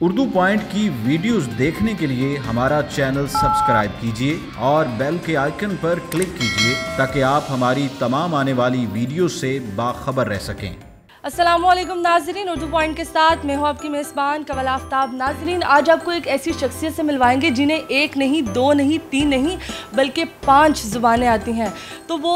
Urdu point की videos देखने के लिए हमारा चैनल सब्सक्राइब कीजिए और बेल के आइकन पर क्लिक कीजिए ताकि आप हमारी तमाम आने वाली वीडियो से बाखबर रह सकें। अस्सलामुअलैकुम नाज़रीन, उर्दू पॉइंट के साथ मैं हूँ आपकी मेज़बान कमल आफ्ताब। नाज़रीन, आज आपको एक ऐसी शख्सियत से मिलवाएंगे जिन्हें एक नहीं, दो नहीं, तीन नहीं बल्कि 5 ज़ुबानें आती हैं। तो वो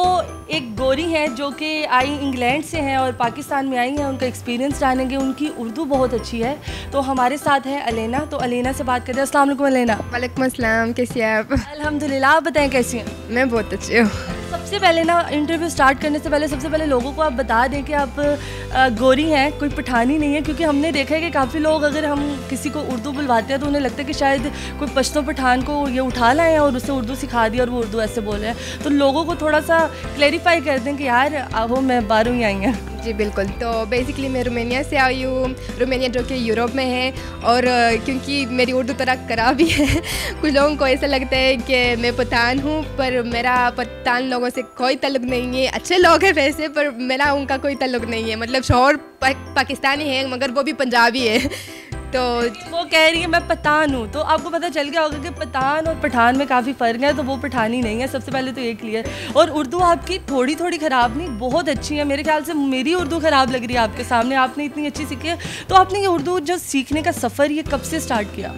एक गोरी हैं जो कि आई इंग्लैंड से हैं और पाकिस्तान में आई हैं। उनका एक्सपीरियंस जानेंगे। उनकी उर्दू बहुत अच्छी है। तो हमारे साथ है अलेना। तो अलेना से बात करते हैं। अस्सलाम वालेकुम अलेना। वालेकुम अस्सलाम, कैसी हैं आप? अल्हम्दुलिल्लाह, आप बताएं कैसी हैं? मैं बहुत अच्छी हूँ। सबसे पहले ना, इंटरव्यू स्टार्ट करने से पहले सबसे पहले लोगों को आप बता दें कि आप गोरी हैं, कोई पठानी नहीं है। क्योंकि हमने देखा है कि काफ़ी लोग अगर हम किसी को उर्दू बुलवाते हैं तो उन्हें लगता है कि शायद कोई पश्तो पठान को ये उठा लाएं और उसे उर्दू सिखा दी और वो उर्दू ऐसे बोल रहे हैं। तो लोगों को थोड़ा सा क्लैरिफाई कर दें कि यार वो मैं बाहरों ही आई हैं। जी बिल्कुल। तो बेसिकली मैं रोमानिया से आई हूँ। रोमानिया जो कि यूरोप में है। और क्योंकि मेरी उर्दू थोड़ा खराब ही है, कुछ लोगों को ऐसा लगता है कि मैं पठान हूँ, पर मेरा पठान लोगों से कोई ताल्लुक़ नहीं है। अच्छे लोग हैं वैसे, पर मेरा उनका कोई ताल्लुक़ नहीं है। मतलब शौहर पाकिस्तानी है मगर वो भी पंजाबी है। तो वो कह रही है मैं पठान हूँ, तो आपको पता चल गया होगा कि पठान और पठान में काफ़ी फ़र्क है। तो वो पठानी नहीं है, सबसे पहले तो ये क्लियर। और उर्दू आपकी थोड़ी थोड़ी ख़राब नहीं, बहुत अच्छी है। मेरे ख्याल से मेरी उर्दू ख़राब लग रही है आपके सामने। आपने इतनी अच्छी सीखी है। तो आपने ये उर्दू जो सीखने का सफ़र ये कब से स्टार्ट किया?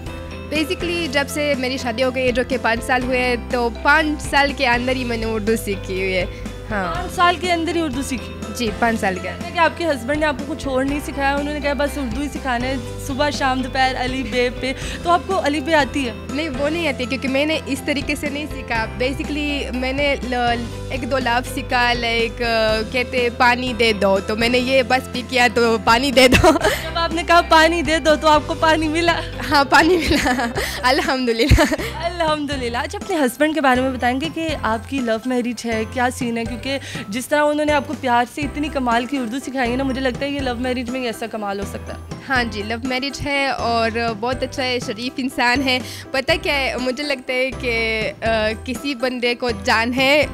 बेसिकली जब से मेरी शादी हो गई है, जो कि 5 साल हुए, तो 5 साल के अंदर ही मैंने उर्दू सीखी हुई है। हाँ, 5 साल के अंदर ही उर्दू सीखी? जी, 5 साल के अंदर। कि आपके हस्बैंड ने आपको कुछ और नहीं सिखाया, उन्होंने कहा बस उर्दू ही सिखाना है, सुबह शाम दोपहर अली बे पे। तो आपको अली बे आती है? नहीं, वो नहीं आती, क्योंकि मैंने इस तरीके से नहीं सीखा। बेसिकली मैंने 1-2 लफ्ज़ सीखा, लाइक कहते पानी दे दो, तो मैंने ये बस भी किया तो पानी दे दो। जब आपने कहा पानी दे दो तो आपको पानी मिला? हाँ, पानी मिला अल्हम्दुलिल्लाह। अल्हम्दुलिल्लाह। अच्छा, अपने हस्बैंड के बारे में बताएंगे कि आपकी लव मैरिज है, क्या सीन है? क्योंकि जिस तरह उन्होंने आपको प्यार से इतनी कमाल की उर्दू सिखाई है ना, मुझे लगता है ये लव मैरिज में ही ऐसा कमाल हो सकता है। हाँ जी, लव मैरिज है और बहुत अच्छा है, शरीफ इंसान है। पता क्या है, मुझे लगता है कि किसी बंदे को जान है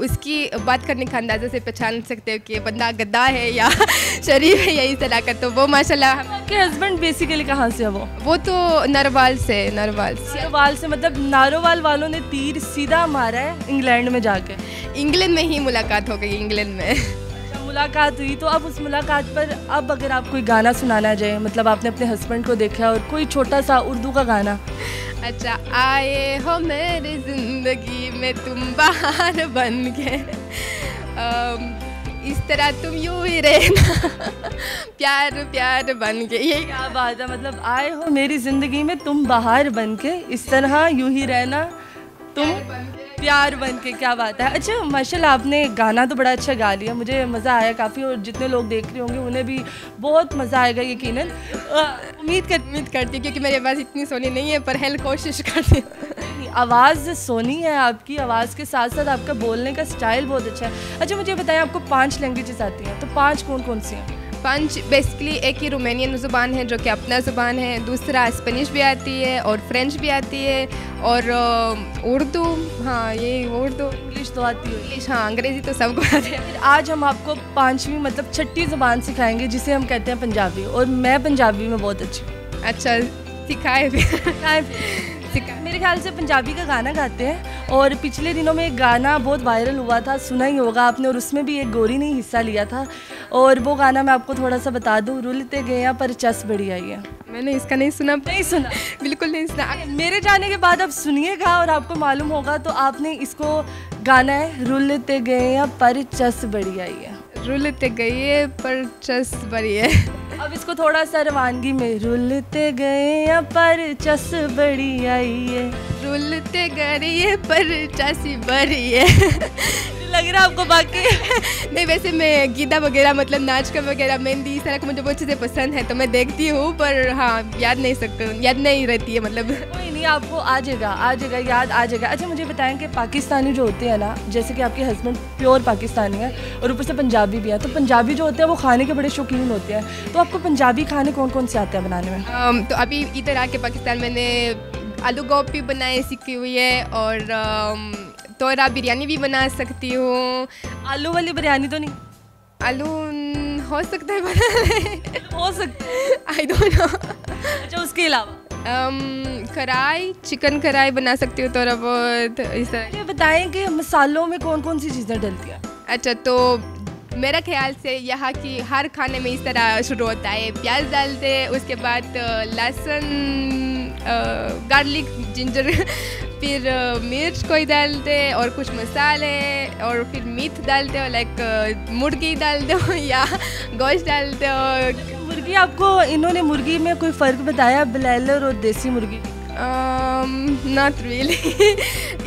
उसकी बात करने के अंदाज़े से पहचान सकते हो कि बंदा गद्दा है या शरीफ है या इस तरह का। तो वो माशाल्लाह। आपके हस्बैंड बेसिकली कहाँ से है? वो तो नरवाल से। नरवाल से मतलब नारोवाल वालों ने तीर सीधा मारा है इंग्लैंड में जाके? इंग्लैंड में ही मुलाकात हो गई, इंग्लैंड में। मुलाकात हुई। तो अब उस मुलाकात पर अब अगर आप कोई गाना सुनाना चाहे, मतलब आपने अपने हस्बैंड को देखा और कोई छोटा सा उर्दू का गाना। अच्छा, आए हो मेरी ज़िंदगी में तुम बाहर बन के, इस तरह तुम यूँ ही रहना प्यार प्यार बन के। ये क्या बात है, मतलब आए हो मेरी ज़िंदगी में तुम बाहर बन के, इस तरह यूँ ही रहना तुम प्यार बन के। क्या बात है। अच्छा, माशाल्लाह आपने गाना तो बड़ा अच्छा गा लिया, मुझे मज़ा आया काफ़ी। और जितने लोग देख रहे होंगे उन्हें भी बहुत मज़ा आएगा यकीनन। उम्मीद करती हूँ, क्योंकि मेरी आवाज़ इतनी सोनी नहीं है, पर हेल्प कोशिश करती हूँ। आवाज़ सोनी है आपकी, आवाज़ के साथ साथ आपका बोलने का स्टाइल बहुत अच्छा है। अच्छा, मुझे बताएं, आपको 5 लैंग्वेजेस आती हैं, तो 5 कौन कौन सी हैं? 5 बेसिकली, एक ही रोमानियन ज़ुबान है जो कि अपना ज़ुबान है, दूसरा स्पेनिश भी आती है और फ्रेंच भी आती है और उर्दू। हाँ, ये उर्दू। इंग्लिश तो आती है? इंग्लिश, हाँ। अंग्रेज़ी तो सबको आती है। आज हम आपको 5वीं मतलब छठी ज़ुबान सिखाएंगे जिसे हम कहते हैं पंजाबी। और मैं पंजाबी में बहुत अच्छी हूँ। अच्छा, सिखाए भी? मेरे ख्याल से पंजाबी का गाना गाते हैं। और पिछले दिनों में एक गाना बहुत वायरल हुआ था, सुना ही होगा आपने, और उसमें भी एक गोरी ने हिस्सा लिया था। और वो गाना मैं आपको थोड़ा सा बता दूं, रुलते गए हैं पर चस बड़ी आई है। मैंने इसका नहीं सुना। बिल्कुल नहीं सुना। मेरे जाने के बाद आप सुनिएगा और आपको मालूम होगा। तो आपने इसको गाना है, रुलते गए हैं पर चस बड़ी आई है। रुलते गए पर चस बड़ी है। अब इसको थोड़ा सा रवानगी में, रुलते गए पर चस बड़ी आई है, रुलते गए पर चस बड़ी है। लग रहा है आपको बाकी? नहीं, वैसे मैं गीता वगैरह, मतलब नाच का वगैरह, मेहंदी, इस तरह का मुझे बहुत चीज़ें पसंद है, तो मैं देखती हूँ, पर हाँ याद नहीं रहती है। मतलब कोई नहीं, आपको आ जाएगा याद आ जाएगा। अच्छा, मुझे बताएं कि पाकिस्तानी जो होते हैं ना, जैसे कि आपके हस्बैंड प्योर पाकिस्तानी है और ऊपर से पंजाबी भी है, तो पंजाबी जो होते हैं वो खाने के बड़े शौकीन होते हैं। तो आपको पंजाबी खाने कौन कौन से आते हैं बनाने में? तो अभी इधर आके पाकिस्तान मैंने आलू गोभी बनाए सीखी हुई है, और तोरा बिरयानी भी बना सकती हूँ। आलू वाली बिरयानी तो नहीं? आलू हो सकता है बनाने, हो सकता है, आई डोंट नो। अच्छा, उसके अलावा कढ़ाई, चिकन कढ़ाई बना सकती हूँ थोड़ा बहुत इस तरह। ये बताएं कि मसालों में कौन कौन सी चीज़ें डलती हैं? अच्छा, तो मेरा ख्याल से यहाँ की हर खाने में इस तरह शुरू होता है, प्याज डालते हैं, उसके बाद लहसुन, गार्लिक, जिंजर, फिर मिर्च कोई डालते हैं और कुछ मसाले, और फिर मीट डालते हो, लाइक मुर्गी डालते हो या गोश्त डालते हो। मुर्गी, आपको इन्होंने मुर्गी में कोई फ़र्क बताया ब्रायलर और देसी मुर्गी? नॉट रियली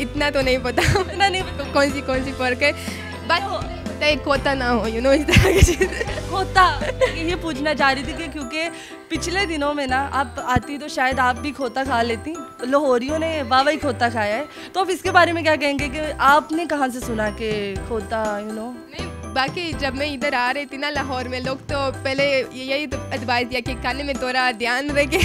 इतना तो नहीं पता, इतना नहीं पता कौन सी फ़र्क है, बट खोता ना हो, यू नो, इस तरह की चीज़। खोता, ये पूछना चाह रही थी कि क्योंकि पिछले दिनों में ना आप आती तो शायद आप भी खोता खा लेती, लाहौरियों ने वाह ही खोता खाया है, तो अब इसके बारे में क्या कहेंगे कि आपने कहाँ से सुना कि खोता, यू नो? नहीं, बाकी जब मैं इधर आ रही थी ना लाहौर में, लोग तो पहले यही तो एडवाइस दिया कि खाने में थोड़ा ध्यान रखे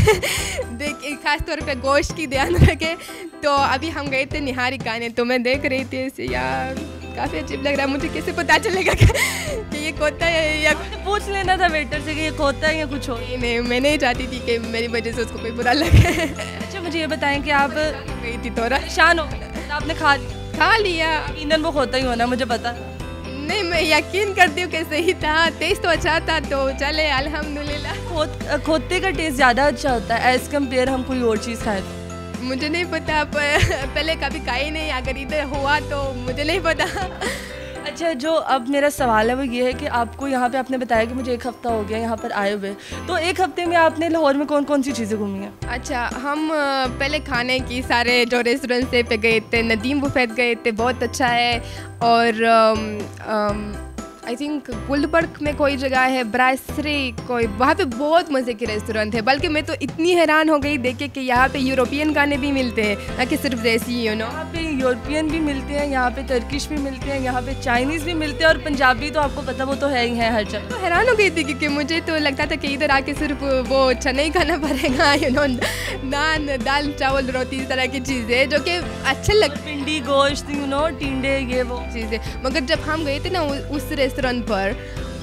देख, खास तौर पे गोश्त की ध्यान रखे। तो अभी हम गए थे निहारी खाने, तो मैं देख रही थी ऐसे, यार काफ़ी अजीब लग रहा है, मुझे कैसे पता चलेगा कि ये खोता है, या पूछ लेना था वेटर से कि ये खोता है या कुछ हो। नहीं, मैं नहीं चाहती थी कि मेरी वजह से उसको कोई बुरा लगे। अच्छा, मुझे ये बताएं कि आप गई थी थोड़ा परेशान हो, आपने खा लिया, यकीनन वो खोता ही होना, मुझे पता। नहीं, मैं यकीन करती हूँ कि सही था, टेस्ट तो अच्छा था, तो चले अल्हम्दुलिल्लाह। खोते का टेस्ट ज़्यादा अच्छा होता है एज़ कम्पेयर हम कोई और चीज़ खाएं तो? मुझे नहीं पता, पहले कभी खाई नहीं, अगर इधर हुआ तो मुझे नहीं पता। अच्छा, जो अब मेरा सवाल है वो ये है कि आपको यहाँ पे आपने बताया कि मुझे 1 हफ़्ता हो गया यहाँ पर आए हुए, तो 1 हफ़्ते में आपने लाहौर में कौन कौन सी चीज़ें घूमी हैं? अच्छा, हम पहले खाने की सारे जो रेस्टोरेंट से पे गए थे, नदीम बुफेट गए थे, बहुत अच्छा है, और आई थिंक गुलबर्ग में कोई जगह है, ब्रासरी कोई, वहाँ पे बहुत मज़े के रेस्टोरेंट है। बल्कि मैं तो इतनी हैरान हो गई देख के कि यहाँ पे यूरोपियन खाने भी मिलते हैं, ना कि सिर्फ देसी, यू नो। यहाँ पे यूरोपियन भी मिलते हैं, यहाँ पे टर्किश भी मिलते हैं, यहाँ पे चाइनीज़ भी मिलते हैं, और पंजाबी तो आपको पता वो तो है ही है हर जगह। तो हैरान हो गई थी क्योंकि मुझे तो लगता था कि इधर आके सिर्फ वो चना ही खाना पड़ेगा, यू नो, नान, दाल, चावल, रोटी, इस तरह की चीज़ें जो कि अच्छे लगते, पिंडी, गोश्त, यू नो, टिंडे, ये वो चीज़ें। मगर जब हम गए थे ना उस रेस्टोरेंट पर,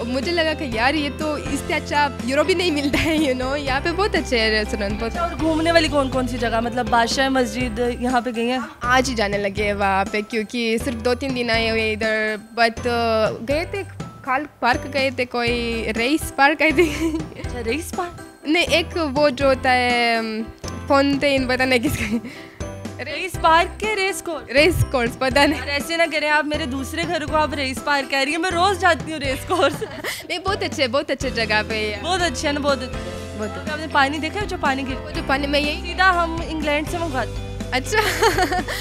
मुझे लगा कि यार ये तो इससे अच्छा यूरोप भी नहीं मिलता है, यू नो। यहाँ पे बहुत अच्छे रेस्टोरेंट बहुत। और घूमने वाली कौन कौन सी जगह, मतलब बादशाह मस्जिद यहाँ पे गई हैं? आज ही जाने लगे हैं वहाँ पे, क्योंकि सिर्फ 2-3 दिन आए हुए इधर, बट गए थे खाल पार्क, गए थे, कोई रेस पार्क गए थे। अच्छा, रेस पार्क नहीं, एक वो जो होता है फाउंटेन, पता नहीं किसका, रेस पार्क के रेस कोर्स पता नहीं। और ऐसे ना करें, आप मेरे दूसरे घर को आप रेस पार्क कह रही है, मैं रोज जाती हूँ रेस कोर्स। नहीं, बहुत अच्छे जगह पे है, बहुत अच्छे है ना, बहुत अच्छे। आपने पानी देखा है जो पानी गिर, जो पानी में यही सीधा हम इंग्लैंड से मंगवाते। अच्छा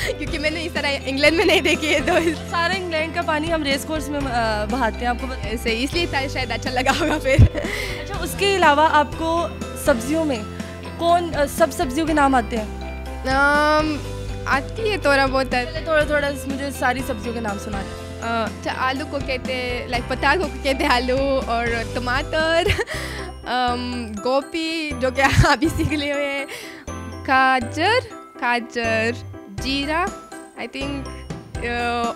क्योंकि मैंने इस तरह इंग्लैंड में नहीं देखी है, तो सारा इंग्लैंड का पानी हम रेस कोर्स में बहाते हैं, आपको ऐसे, इसलिए शायद अच्छा लगा होगा फिर। अच्छा, उसके अलावा आपको सब्जियों में कौन सब सब्जियों के नाम आते हैं? आती है थोड़ा बहुत है, थोड़ा मुझे सारी सब्जियों के नाम सुना दें। आलू को कहते हैं, लाइक पताल को कहते हैं आलू, और टमाटर, गोभी जो कि अभी सीख लिए हुए हैं, गाजर, जीरा, आई थिंक,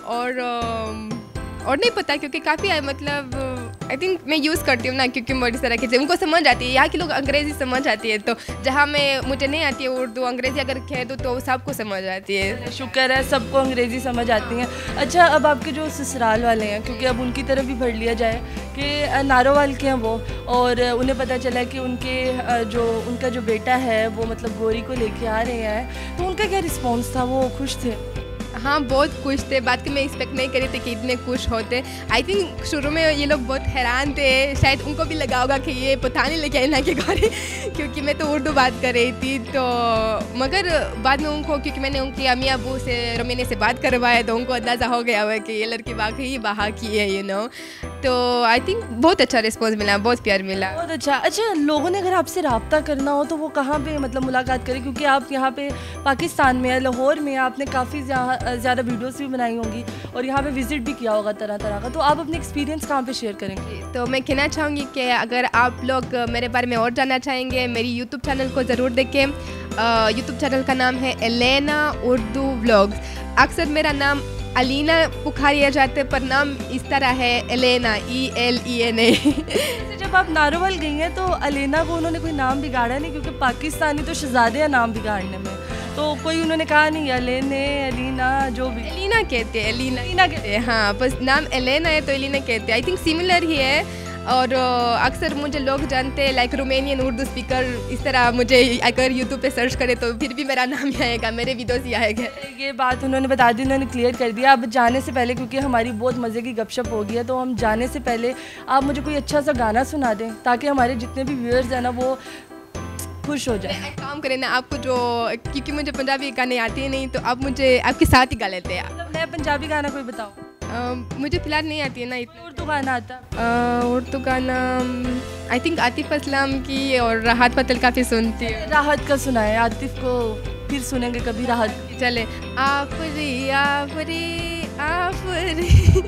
और नहीं पता क्योंकि काफ़ी है, मतलब आई थिंक मैं यूज़ करती हूँ ना, क्योंकि बहुत इस तरह की चीज़ें उनको समझ आती है, यहाँ के लोग अंग्रेज़ी समझ आती है, तो जहाँ मुझे नहीं आती है उर्दू, अंग्रेज़ी अगर कह दूँ तो सबको समझ आती है। शुक्र है सबको अंग्रेज़ी समझ आती है। अच्छा, अब आपके जो ससुराल वाले हैं, क्योंकि अब उनकी तरफ भी बढ़ लिया जाए कि नारोवाल के हैं वो, और उन्हें पता चला कि उनका जो बेटा है वो मतलब गोरी को लेके आ रहे हैं, तो उनका क्या रिस्पॉन्स था? वो खुश थे? हाँ, बहुत खुश थे। बात की मैं एक्सपेक्ट नहीं करी थी कि इतने खुश होते। आई थिंक शुरू में ये लोग बहुत हैरान थे, शायद उनको भी लगा होगा कि ये पता नहीं लेके आए ना कि गौरी, क्योंकि मैं तो उर्दू बात कर रही थी। तो मगर बाद में उनको, क्योंकि मैंने उनकी अम्मी अबू से, रोमेनिया से बात करवाया, तो उनको अंदाज़ा हो गया हुआ कि ये लड़की वाकई बाहर की है, यू नो। तो आई थिंक बहुत अच्छा रिस्पॉन्स मिला, बहुत प्यार मिला, बहुत अच्छा। अच्छा, लोगों ने अगर आपसे रब्ता करना हो तो वो कहाँ पे मतलब मुलाकात करें? क्योंकि आप यहाँ पे पाकिस्तान में, लाहौर में आपने काफ़ी ज़्यादा वीडियोस भी बनाई होंगी और यहाँ पे विज़िट भी किया होगा तरह तरह का, तो आप अपने एक्सपीरियंस कहाँ पे शेयर करेंगे? तो मैं कहना चाहूँगी कि अगर आप लोग मेरे बारे में और जानना चाहेंगे, मेरी यूट्यूब चैनल को ज़रूर देखें। यूट्यूब चैनल का नाम है एलेना उर्दू व्लॉग्स। अक्सर मेरा नाम अलीना पुकारिया जाते, पर नाम इस तरह है एलेना, ELENA। जब आप नारोवाल गई हैं तो अलेना को उन्होंने कोई नाम बिगाड़ा नहीं, क्योंकि पाकिस्तानी तो शहजादे हैं नाम बिगाड़ने में, तो कोई उन्होंने कहा नहीं अलेने, अलीना, जो भी एलिना कहते हैं, एलिना कहते हैं, हाँ बस नाम एलेना है तो एलिना कहते हैं। आई थिंक सिमिलर ही है। और अक्सर मुझे लोग जानते हैं लाइक रोमेनियन उर्दू स्पीकर, इस तरह मुझे अगर यूट्यूब पे सर्च करे तो फिर भी मेरा नाम ही आएगा, मेरे वीडियोस ही आएगा। ये बात उन्होंने बता दी, उन्होंने क्लियर कर दिया। अब जाने से पहले, क्योंकि हमारी बहुत मज़े की गपशप हो गई है, तो हम जाने से पहले आप मुझे कोई अच्छा सा गाना सुना दें ताकि हमारे जितने भी व्यूअर्स हैं ना वो खुश हो जाए। एक काम करें ना, आपको जो, क्योंकि मुझे पंजाबी गाने आते ही नहीं, तो आप मुझे आपके साथ ही गा लेते हैं। मतलब नया पंजाबी गाना कोई बताओ। मुझे फिलहाल नहीं आती है ना इतना। उर्दू गाना आता? उर्दू गाना आई थिंक आतिफ असलम की और राहत फतेह काफ़ी सुनती है। राहत का सुना है, आतिफ को फिर सुनेंगे कभी राहत। चले आफरी आफरी आफरी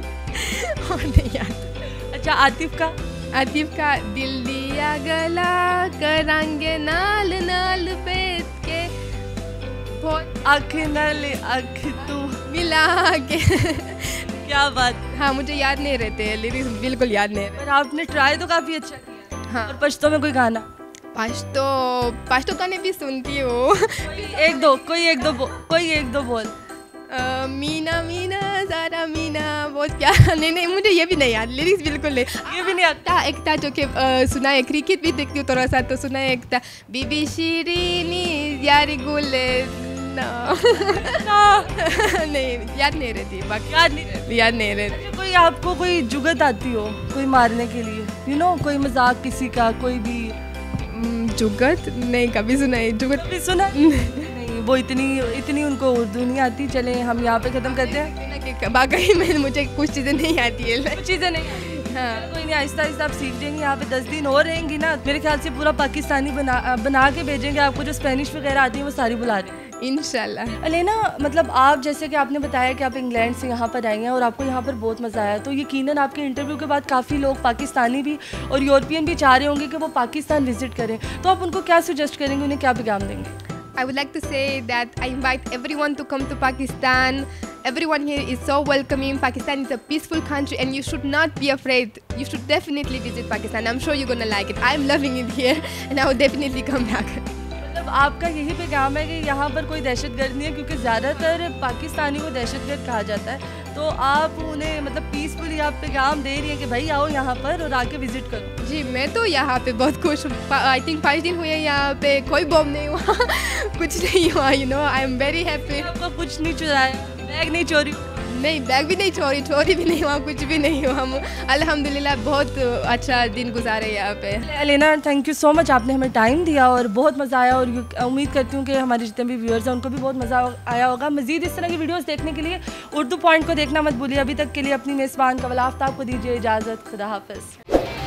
और नहीं याद। अच्छा आतिफ का? आतिफ का दिल दिया गला करांगे नाल नाल बेच के, बहुत आँख नल आँख तू मिला के। क्या बात। हाँ मुझे याद नहीं रहते, लिरिक्स बिल्कुल याद नहीं रहते। पर आपने ट्राई तो काफ़ी अच्छा किया। हाँ। और पश्तो में कोई गाना? पश्तो गाने भी सुनती हूँ। कोई एक दो बोल। मीना मीना ज़ारा मीना, बहुत प्यारा। नहीं मुझे ये भी नहीं याद, लिरिक्स बिल्कुल नहीं, ये भी नहीं आता। एक था जो कि सुना है, क्रिकेट भी देखती हूँ थोड़ा सा, तो सुना है एक था बीबी शीरीनी यारी गुल नहीं याद नहीं रहती, बाकी याद नहीं रहती। कोई आपको कोई जुगत आती हो कोई मारने के लिए, कोई मजाक किसी का, कोई भी जुगत? नहीं कभी सुना है जुगत। भी सुना नहीं, वो इतनी उनको उर्दू नहीं आती। चले हम यहाँ पे ख़त्म करते हैं। बाकी में मुझे कुछ चीज़ें नहीं आती है, कुछ चीज़ें नहीं। हाँ कोई नहीं, आहिस्ता आहिस्ता आप सीख जाएंगे। यहाँ पे 10 दिन और रहेंगी ना, मेरे ख्याल से पूरा पाकिस्तानी बना के भेजेंगे आपको। जो स्पेनिश वगैरह आती है वो सारी बुला देंगे इंशाल्लाह। अलेना, मतलब आप जैसे कि आपने बताया कि आप इंग्लैंड से यहाँ पर आई हैं और आपको यहाँ पर बहुत मज़ा आया, तो यकीनन आपके इंटरव्यू के बाद काफ़ी लोग पाकिस्तानी भी और यूरोपियन भी चाह रहे होंगे कि वो पाकिस्तान विजिट करें, तो आप उनको क्या सजेस्ट करेंगे, उन्हें क्या पैगाम देंगे? I would like to say that I invite everyone to come to Pakistan. Everyone here is so welcoming. Pakistan is a peaceful country and you should not be afraid. You should definitely visit Pakistan. I'm sure you're gonna like it. I'm loving it here and I will definitely come back. मतलब आपका यही पैगाम है कि यहाँ पर कोई दहशतगर्द नहीं है, क्योंकि ज़्यादातर पाकिस्तानी को दहशतगर्द कहा जाता है, तो आप उन्हें मतलब पीसफुली आप पैगाम दे रही हैं कि भाई आओ यहाँ पर और आके विजिट करो। जी मैं तो यहाँ पे बहुत खुश हूँ। आई थिंक 5 दिन हुए यहाँ पे, कोई बॉम्ब नहीं हुआ कुछ नहीं हुआ, आई एम वेरी हैप्पी। आपको कुछ नहीं चुराया, बैग नहीं चोरी? नहीं, बैग भी नहीं चोरी भी नहीं हुआ, कुछ भी नहीं हुआ। हम अल्हम्दुलिल्लाह बहुत अच्छा दिन गुजारे यहाँ पे। Alena, thank you so much, आपने हमें टाइम दिया और बहुत मज़ा आया, और उम्मीद करती हूँ कि हमारे जितने भी व्यूअर्स हैं उनको भी बहुत मज़ा आया होगा। मज़ीद इस तरह की वीडियोस देखने के लिए उर्दू पॉइंट को देखना मत भूलिए। अभी तक के लिए अपनी मेज़बान कवल आफ्ताब को दीजिए इजाज़त। खुदा हाफ़िज़।